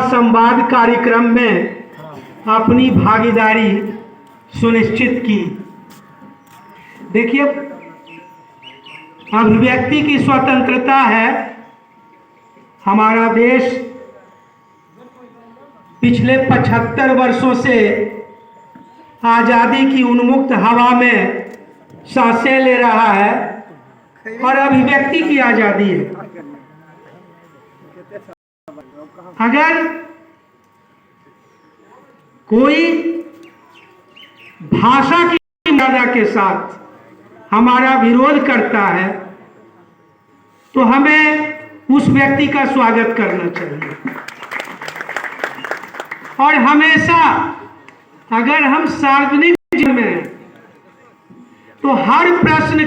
संवाद कार्यक्रम में अपनी भागीदारी सुनिश्चित की। देखिए, अभिव्यक्ति की स्वतंत्रता है। हमारा देश पिछले 75 वर्षों से आज़ादी की उन्मुक्त हवा में सांसें ले रहा है और अभिव्यक्ति की आज़ादी है। अगर कोई भाषा की मर्यादा के साथ हमारा विरोध करता है तो हमें उस व्यक्ति का स्वागत करना चाहिए। और हमेशा अगर हम सार्वजनिक जीवन में हैं तो हर प्रश्न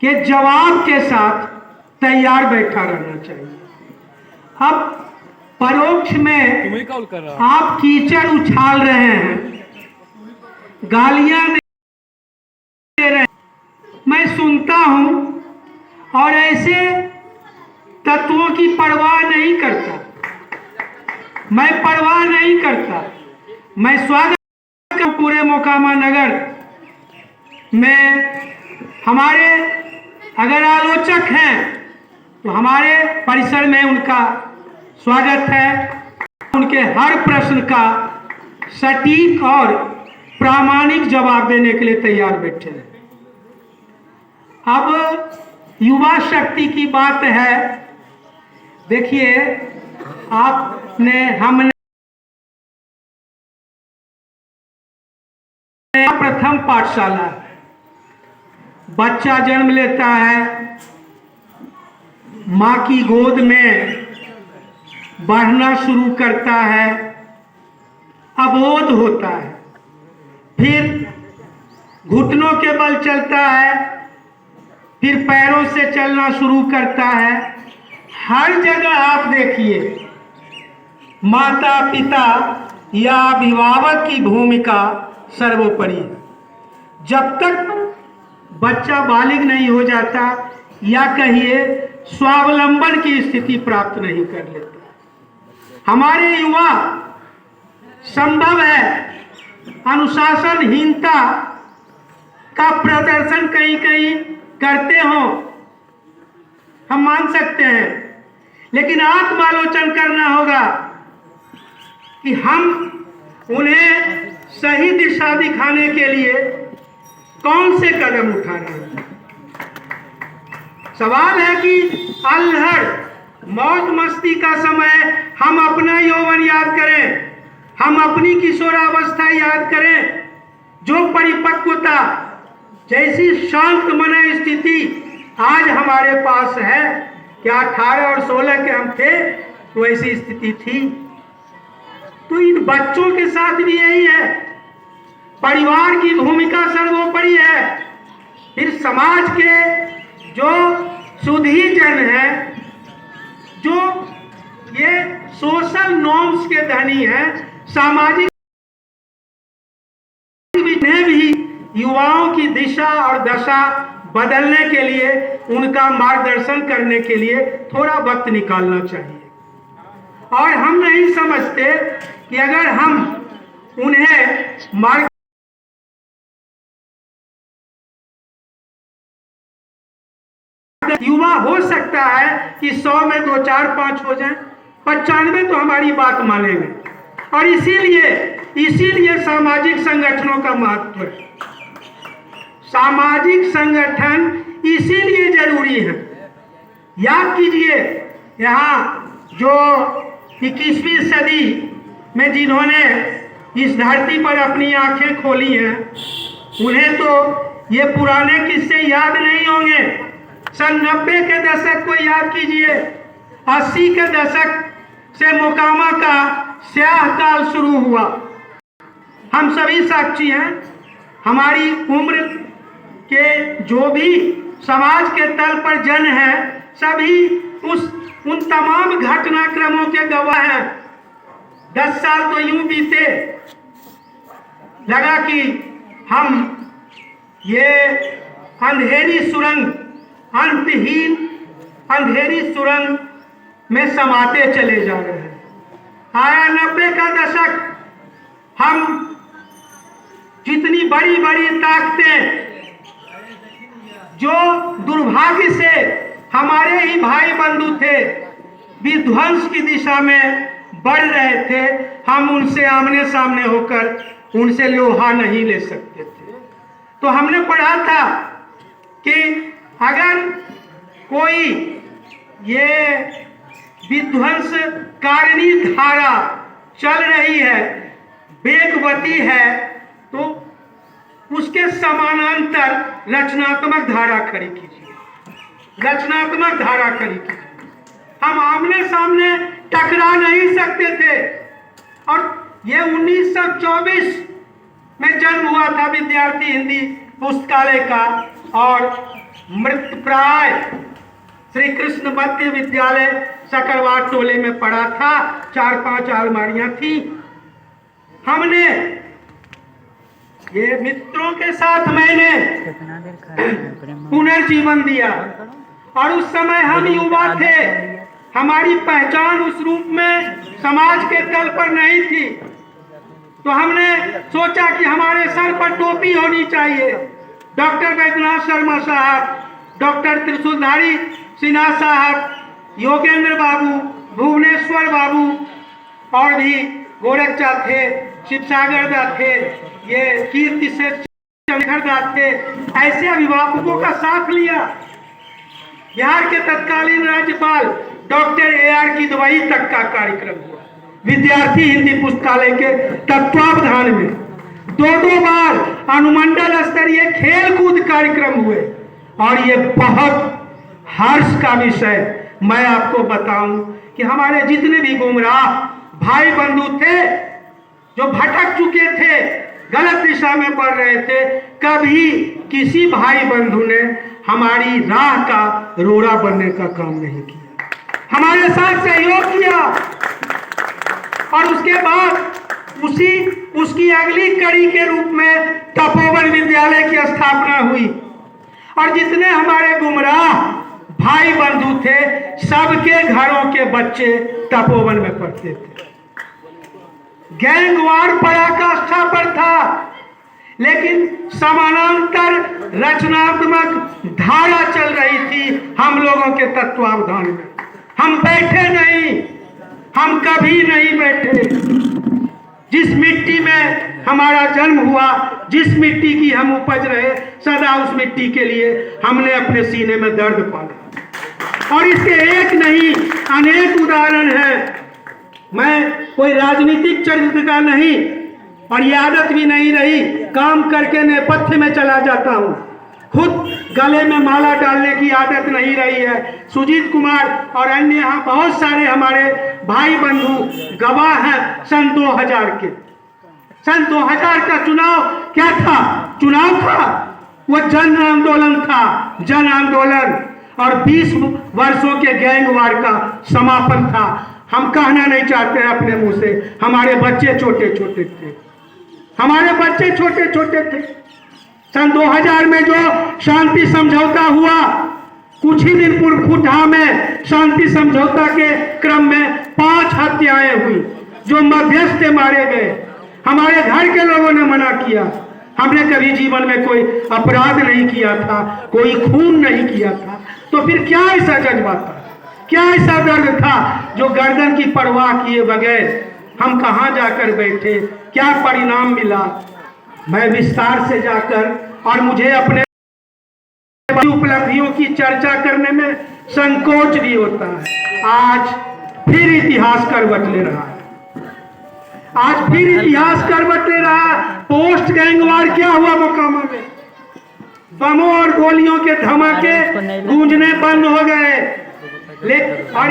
के जवाब के साथ तैयार बैठा रहना चाहिए। अब परोक्ष में आप कीचड़ उछाल रहे हैं, गालियां दे रहे हैं, मैं सुनता हूं और ऐसे तत्वों की परवाह नहीं करता। मैं परवाह नहीं करता। मैं स्वागत करता हूं पूरे मोकामा नगर में। हमारे अगर आलोचक हैं तो हमारे परिसर में उनका स्वागत है। उनके हर प्रश्न का सटीक और प्रामाणिक जवाब देने के लिए तैयार बैठे हैं। अब युवा शक्ति की बात है। देखिए, हमने प्रथम पाठशाला, बच्चा जन्म लेता है, माँ की गोद में बढ़ना शुरू करता है, अबोध होता है, फिर घुटनों के बल चलता है, फिर पैरों से चलना शुरू करता है। हर जगह आप देखिए, माता पिता या अभिभावक की भूमिका सर्वोपरि है। जब तक बच्चा बालिग नहीं हो जाता या कहिए स्वावलंबन की स्थिति प्राप्त नहीं कर लेता, हमारे युवा संभव है अनुशासनहीनता का प्रदर्शन कहीं कहीं करते हो, हम मान सकते हैं, लेकिन आत्मालोचन करना होगा कि हम उन्हें सही दिशा दिखाने के लिए कौन से कदम उठा रहे हैं। सवाल है कि अल्हड़ मौज मस्ती का समय हम अपना यौवन याद करें, हम अपनी किशोरावस्था याद करें, जो परिपक्वता जैसी शांत मन स्थिति आज हमारे पास है। क्या 18 और 16 के हम थे तो ऐसी स्थिति थी? तो इन बच्चों के साथ भी यही है। परिवार की भूमिका सर्वोपरि है। फिर समाज के जो सुधीजन हैं, जो ये सोशल नॉर्म्स के धनी हैं, सामाजिक भी युवाओं की दिशा और दशा बदलने के लिए, उनका मार्गदर्शन करने के लिए थोड़ा वक्त निकालना चाहिए। और हम नहीं समझते कि अगर हम उन्हें मार्ग युवा हो सकता है कि 100 में 2, 4, 5 हो जाएं, 95 तो हमारी बात मानेंगे। और इसीलिए सामाजिक संगठनों का महत्व है। सामाजिक संगठन इसीलिए जरूरी है। याद कीजिए, यहाँ जो 21वीं सदी में जिन्होंने इस धरती पर अपनी आंखें खोली हैं, उन्हें तो ये पुराने किस्से याद नहीं होंगे। सन 90 के दशक को याद कीजिए। 80 के दशक से मोकामा का स्याह काल शुरू हुआ। हम सभी साक्षी हैं। हमारी उम्र के जो भी समाज के तल पर जन हैं, सभी उन तमाम घटनाक्रमों के गवाह हैं। 10 साल तो यूं बीते, लगा कि हम ये अंधेरी सुरंग, अंतहीन अंधेरी सुरंग में समाते चले जा रहे हैं। आया 90 का दशक, हम जितनी बड़ी बड़ी ताकतें जो दुर्भाग्य से हमारे ही भाई बंधु थे, विध्वंस की दिशा में बढ़ रहे थे, हम उनसे आमने सामने होकर उनसे लोहा नहीं ले सकते थे। तो हमने पढ़ा था कि अगर कोई ये विध्वंस कारिणी धारा चल रही है, वेगवती है, तो उसके समानांतर रचनात्मक धारा खड़ी कीजिए, रचनात्मक धारा खड़ी कीजिए। हम आमने सामने टकरा नहीं सकते थे। और ये 1924 में जन्म हुआ था विद्यार्थी हिंदी पुस्तकालय का, और मृतप्राय श्री कृष्ण मध्य विद्यालय सकरवाट टोले में पढ़ा था। 4-5 अलमारियां थी। हमने ये मित्रों के साथ मैंने पुनर्जीवन दिया, और उस समय हम युवा थे, हमारी पहचान उस रूप में समाज के तल पर नहीं थी। तो हमने सोचा कि हमारे सर पर टोपी होनी चाहिए। डॉक्टर वैद्यनाथ शर्मा साहब, डॉक्टर त्रिशूलधारी सिन्हा साहब, योगेंद्र बाबू, भुवनेश्वर बाबू, और भी गोरखचा थे, शिवसागर दा थे, ये कीर्ति से चंद्रधर दा थे। ऐसे अभिभावकों का साथ लिया। बिहार के तत्कालीन राज्यपाल डॉक्टर AR की दवाई तक का कार्यक्रम हुआ विद्यार्थी हिंदी पुस्तकालय के तत्वावधान में। 2 बार अनुमंडल स्तरीय खेल कूद कार्यक्रम हुए। और ये बहुत हर्ष का विषय मैं आपको बताऊं कि हमारे जितने भी गुमराह भाई बंधु थे, जो भटक चुके थे, गलत दिशा में बढ़ रहे थे, कभी किसी भाई बंधु ने हमारी राह का रोड़ा बनने का काम नहीं किया, हमारे साथ सहयोग किया। और उसके बाद उसकी अगली कड़ी के रूप में तपोवन विद्यालय की स्थापना हुई। और जितने हमारे गुमराह भाई बंधु थे, सबके घरों के बच्चे तपोवन में पढ़ते थे। गैंगवार पराकाष्ठा पर था, लेकिन समानांतर रचनात्मक धारा चल रही थी हम लोगों के तत्वावधान में। हम बैठे नहीं, हम कभी नहीं बैठे। जिस मिट्टी में हमारा जन्म हुआ, जिस मिट्टी की हम उपज रहे, सदा उस मिट्टी के लिए हमने अपने सीने में दर्द पाला। और इसके एक नहीं अनेक उदाहरण हैं। मैं कोई राजनीतिक चरित्र का नहीं, और ये आदत भी नहीं रही, काम करके नेपथ्य में चला जाता हूँ। खुद गले में माला डालने की आदत नहीं रही है। सुजीत कुमार और अन्य यहाँ बहुत सारे हमारे भाई बंधु गवाह हैं सन 2000 के। सन 2000 का चुनाव क्या था? चुनाव था, वो जन आंदोलन था, जन आंदोलन। और 20 वर्षों के गैंगवार का समापन था। हम कहना नहीं चाहते हैं अपने मुंह से, हमारे बच्चे छोटे छोटे थे, हमारे बच्चे छोटे छोटे थे। सन 2000 में जो शांति समझौता हुआ, कुछ ही दिन पूर्व फुटहा में शांति समझौता के क्रम में 5 हत्याएं हुई, जो मध्यस्थ मारे गए। हमारे घर के लोगों ने मना किया। हमने कभी जीवन में कोई अपराध नहीं किया था, कोई खून नहीं किया था, तो फिर क्या ऐसा जज्बा था, क्या ऐसा दर्द था जो गर्दन की परवाह किए बगैर हम कहां जाकर बैठे, क्या परिणाम मिला? मैं विस्तार से जाकर, और मुझे अपने उपलब्धियों की चर्चा करने में संकोच भी होता है। आज फिर इतिहास करवट ले रहा है, आज फिर इतिहास करवट ले रहा है। पोस्ट गैंगवार क्या हुआ मोकामा में? बमों और गोलियों के धमाके गूंजने बंद हो गए। और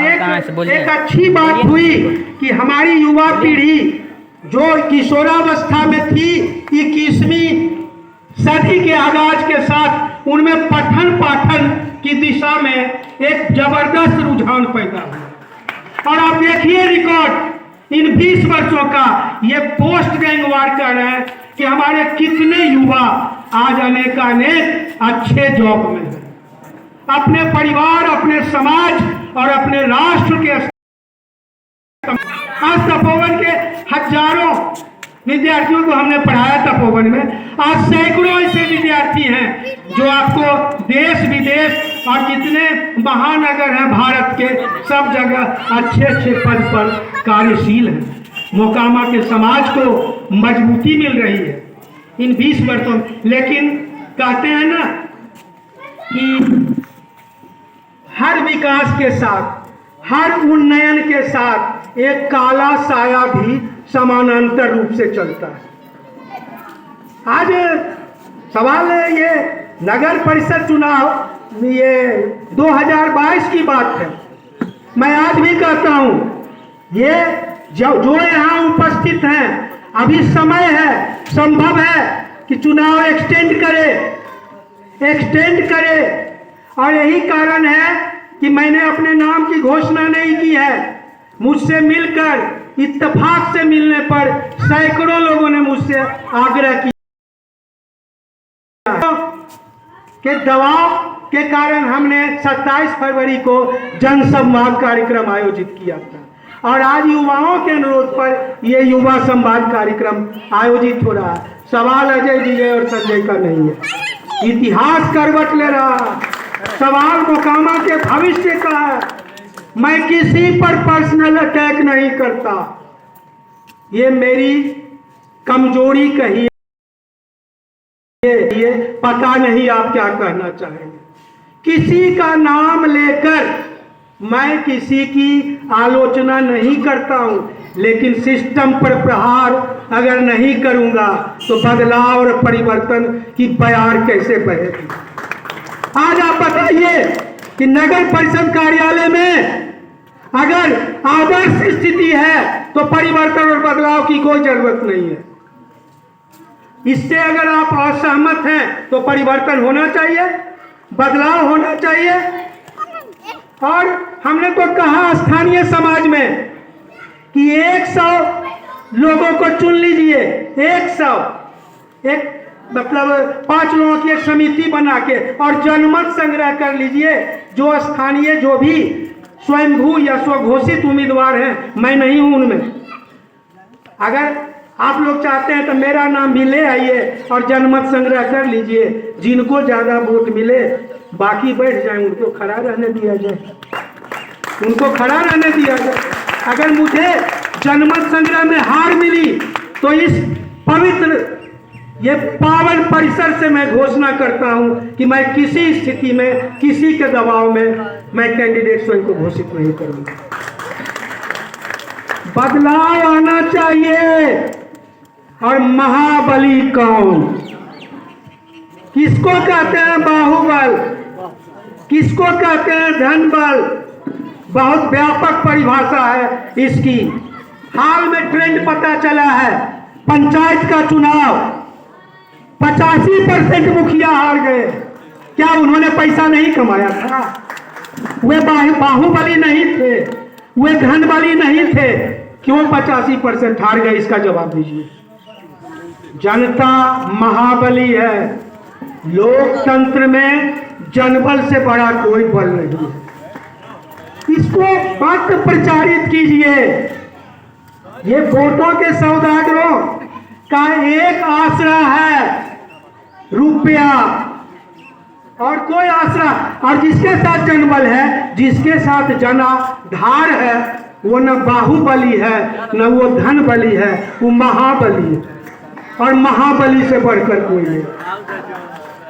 एक अच्छी बात हुई कि हमारी युवा पीढ़ी जो किशोरावस्था में थी, 21वीं सदी के आगाज के साथ उनमें पठन पाठन की दिशा में एक जबरदस्त रुझान पैदा हुआ। और आप देखिए रिकॉर्ड इन 20 वर्षों का, ये पोस्ट गैंगवार कर रहे हैं कि हमारे कितने युवा आज अनेक अच्छे जॉब में हैं, अपने परिवार, अपने समाज और अपने राष्ट्र के आज तपोवन के हजारों विद्यार्थियों को हमने पढ़ाया तपोवन में। आज सैकड़ों ऐसे विद्यार्थी हैं जो आपको देश विदेश और जितने महानगर हैं भारत के, सब जगह अच्छे अच्छे पद पर कार्यशील हैं। मोकामा के समाज को मजबूती मिल रही है इन 20 वर्षों में। लेकिन कहते हैं ना कि हर विकास के साथ, हर उन्नयन के साथ एक काला साया भी समानांतर रूप से चलता है। आज सवाल है, ये नगर परिषद चुनाव ये 2022 की बात है। मैं आज भी कहता हूं, ये जो यहाँ उपस्थित हैं, अभी समय है, संभव है कि चुनाव एक्सटेंड करे। और यही कारण है कि मैंने अपने नाम की घोषणा नहीं की है। मुझसे मिलकर, इत्तेफाक से मिलने पर सैकड़ों लोगों ने मुझसे आग्रह किया कि दबाव के कारण हमने 27 फरवरी को जनसंवाद कार्यक्रम आयोजित किया था और आज युवाओं के अनुरोध पर यह युवा संवाद कार्यक्रम आयोजित हो रहा है। सवाल अजय जी और संजय का नहीं है, इतिहास करवट ले रहा है। सवाल मोकामा के भविष्य का है। मैं किसी पर पर्सनल अटैक नहीं करता, ये मेरी कमजोरी कही है। ये पता नहीं आप क्या कहना चाहेंगे। किसी का नाम लेकर मैं किसी की आलोचना नहीं करता हूं, लेकिन सिस्टम पर प्रहार अगर नहीं करूंगा तो बदलाव और परिवर्तन की बयार कैसे बहेगी। आज आप बताइए कि नगर परिषद कार्यालय में अगर आदर्श स्थिति है तो परिवर्तन और बदलाव की कोई जरूरत नहीं है। इससे अगर आप असहमत हैं तो परिवर्तन होना चाहिए, बदलाव होना चाहिए। और हमने तो कहा स्थानीय समाज में कि 100 लोगों को चुन लीजिए, 100 एक मतलब 5 लोगों की एक समिति बना के और जनमत संग्रह कर लीजिए। जो स्थानीय, जो भी स्वयंभू या स्वघोषित उम्मीदवार हैं, मैं नहीं हूं उनमें, अगर आप लोग चाहते हैं तो मेरा नाम भी ले आइए और जनमत संग्रह कर लीजिए। जिनको ज्यादा वोट मिले बाकी बैठ जाए, उनको खड़ा रहने दिया जाए, उनको खड़ा रहने दिया जाए। अगर मुझे जनमत संग्रह में हार मिली तो इस पवित्र, ये पावन परिसर से मैं घोषणा करता हूं कि मैं किसी स्थिति में, किसी के दबाव में मैं कैंडिडेट स्वयं को घोषित नहीं करूंगा। बदलाव आना चाहिए। और महाबली कौन? किसको कहते हैं बाहुबल? किसको कहते हैं धनबल? बहुत व्यापक परिभाषा है इसकी। हाल में ट्रेंड पता चला है, पंचायत का चुनाव 85% मुखिया हार गए। क्या उन्होंने पैसा नहीं कमाया था? वे बाहुबली नहीं थे, वे धनबली नहीं थे। क्यों 85% हार गए? इसका जवाब दीजिए। जनता महाबली है। लोकतंत्र में जनबल से बड़ा कोई बल नहीं है। इसको मत प्रचारित कीजिए। ये वोटों के सौदागरों का एक आसरा है रुपया, और कोई आसरा। और जिसके साथ जनबल है, जिसके साथ जनाधार है, वो न बाहुबली है न वो धनबली है, वो महाबली है। और महाबली से बढ़कर कोई नहीं।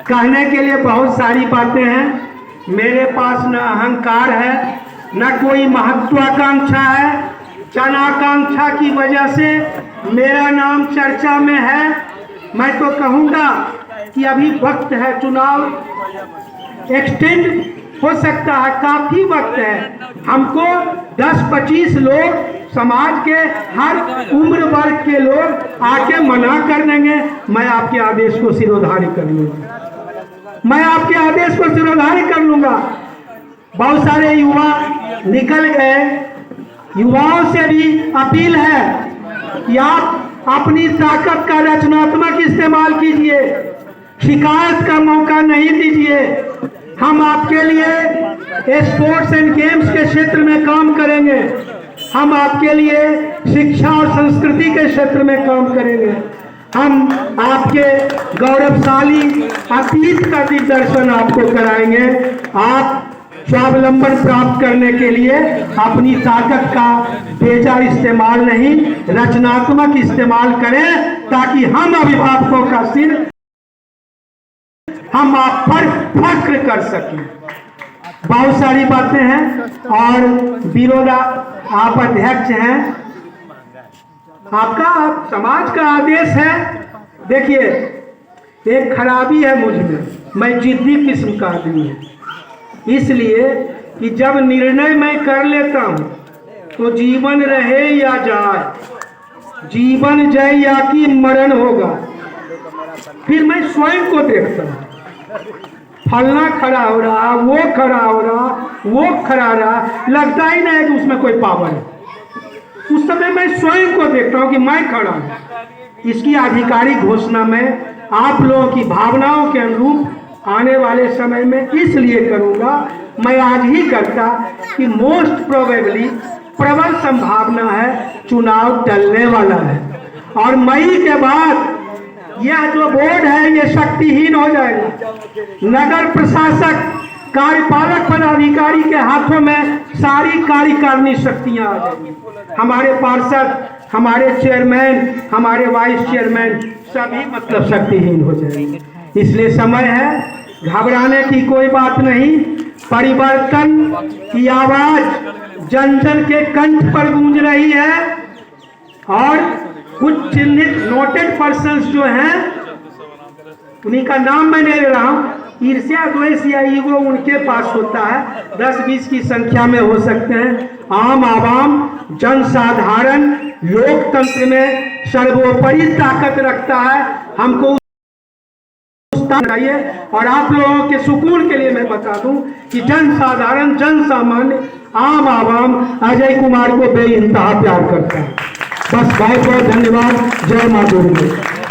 कहने के लिए बहुत सारी बातें हैं। मेरे पास न अहंकार है, न कोई महत्वाकांक्षा है। जनाकांक्षा की वजह से मेरा नाम चर्चा में है। मैं तो कहूँगा कि अभी वक्त है, चुनाव एक्सटेंड हो सकता है, काफी वक्त है। हमको 10-25 लोग, समाज के हर उम्र वर्ग के लोग आके मना कर देंगे। मैं आपके आदेश को सिरोधार्य कर लूंगा, मैं आपके आदेश को सिरोधार्य कर लूंगा। बहुत सारे युवा निकल गए। युवाओं से भी अपील है कि आप अपनी ताकत का रचनात्मक इस्तेमाल कीजिए, शिकायत का मौका नहीं दीजिए। हम आपके लिए स्पोर्ट्स एंड गेम्स के क्षेत्र में काम करेंगे। हम आपके लिए शिक्षा और संस्कृति के क्षेत्र में काम करेंगे। हम आपके गौरवशाली अतीत का दिग्दर्शन आपको कराएंगे। आप स्वावलंबन प्राप्त करने के लिए अपनी ताकत का बेजा इस्तेमाल नहीं, रचनात्मक इस्तेमाल करें, ताकि हम अभिभावकों का सिर हम आप पर फक्र कर सकें। बहुत सारी बातें हैं और विरोधा आप अध्यक्ष हैं, आपका समाज का आदेश है। देखिए, एक खराबी है मुझ में, मैं जिद्दी किस्म का आदमी हूँ, इसलिए कि जब निर्णय मैं कर लेता हूँ तो जीवन रहे या जाए, जीवन जय या कि मरण होगा, फिर मैं स्वयं को देखता हूँ। फलना खड़ा हो रहा, वो खड़ा हो रहा, वो खड़ा रहा, लगता ही नहीं है कि उसमें कोई पावर है। उस समय मैं स्वयं को देखता हूँ कि मैं खड़ा हूँ। इसकी आधिकारिक घोषणा मैं आप लोगों की भावनाओं के अनुरूप आने वाले समय में इसलिए करूँगा, मैं आज ही करता कि मोस्ट प्रोबेबली प्रबल संभावना है चुनाव टलने वाला है और मई के बाद यह जो बोर्ड है ये शक्तिहीन हो जाएगा। नगर प्रशासक, कार्यपालक पदाधिकारी के हाथों में सारी कार्यकारिणी शक्तियां आ जाएंगी। हमारे पार्षद, हमारे चेयरमैन, हमारे वाइस चेयरमैन सभी मतलब शक्तिहीन हो जाएंगे। इसलिए समय है, घबराने की कोई बात नहीं। परिवर्तन की आवाज जन जन के कंठ पर गूंज रही है और कुछ चिन्हित नोटेड पर्सन्स जो हैं, उन्हीं का नाम मैं ले रहा हूँ। ईर्ष्या, द्वेष या ईगो उनके पास होता है, 10-20 की संख्या में हो सकते हैं। आम आवाम, जन साधारण लोकतंत्र में सर्वोपरि ताकत रखता है। हमको चाहिए और आप लोगों के सुकून के लिए मैं बता दूं कि जन साधारण, जन सामान्य, आम आवाम अजय कुमार को बेइंतहा प्यार करता है। बस बहुत बहुत धन्यवाद। जय मां दुर्गा।